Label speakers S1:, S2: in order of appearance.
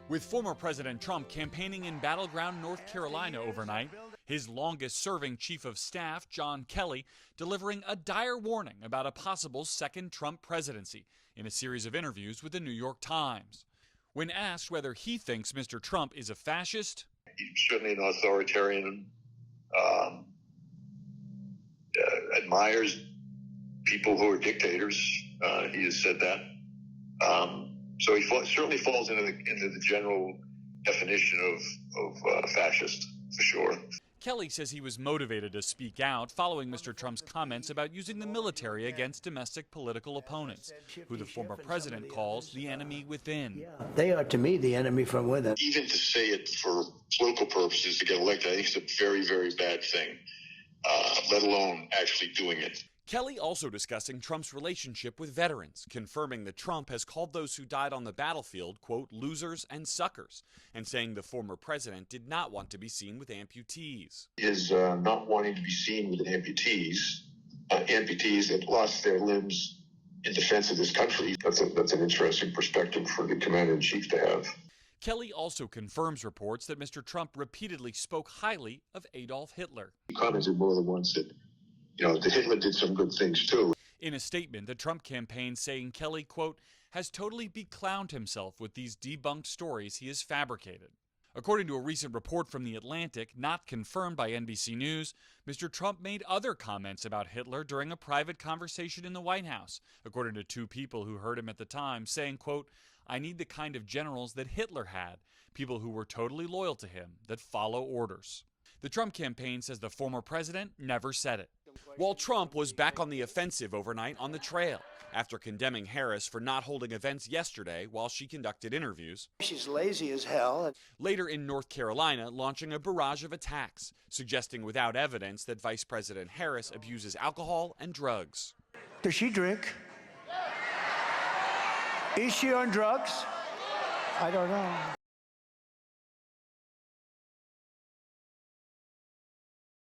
S1: With former President Trump campaigning in battleground North Carolina overnight, his longest-serving chief of staff, John Kelly, delivering a dire warning about a possible second Trump presidency in a series of interviews with the New York Times. When asked whether he thinks Mr. Trump is a fascist,
S2: he's certainly an authoritarian, admires people who are dictators. He has said that. So he certainly falls into the general definition of fascist, for sure.
S1: Kelly says he was motivated to speak out following Mr. Trump's comments about using the military against domestic political opponents, who the former president calls the enemy within.
S3: They are, to me, the enemy from within.
S2: Even to say it for political purposes to get elected, I think it's a very, very bad thing, let alone actually doing it.
S1: Kelly also discussing Trump's relationship with veterans, confirming that Trump has called those who died on the battlefield, quote, losers and suckers, and saying the former president did not want to be seen with amputees.
S2: His not wanting to be seen with amputees that lost their limbs in defense of this country. That's an interesting perspective for the commander-in-chief to have.
S1: Kelly also confirms reports that Mr. Trump repeatedly spoke highly of Adolf Hitler.
S2: He commented more than once that that Hitler did some good things, too.
S1: In a statement, the Trump campaign saying Kelly, quote, has totally beclowned himself with these debunked stories he has fabricated. According to a recent report from The Atlantic, not confirmed by NBC News, Mr. Trump made other comments about Hitler during a private conversation in the White House, according to two people who heard him at the time, saying, quote, I need the kind of generals that Hitler had, people who were totally loyal to him, that follow orders. The Trump campaign says the former president never said it. While Trump was back on the offensive overnight on the trail, after condemning Harris for not holding events yesterday while she conducted interviews.
S3: She's lazy as hell.
S1: Later in North Carolina, launching a barrage of attacks, suggesting without evidence that Vice President Harris abuses alcohol and drugs.
S3: Does she drink? Is she on drugs? I don't know.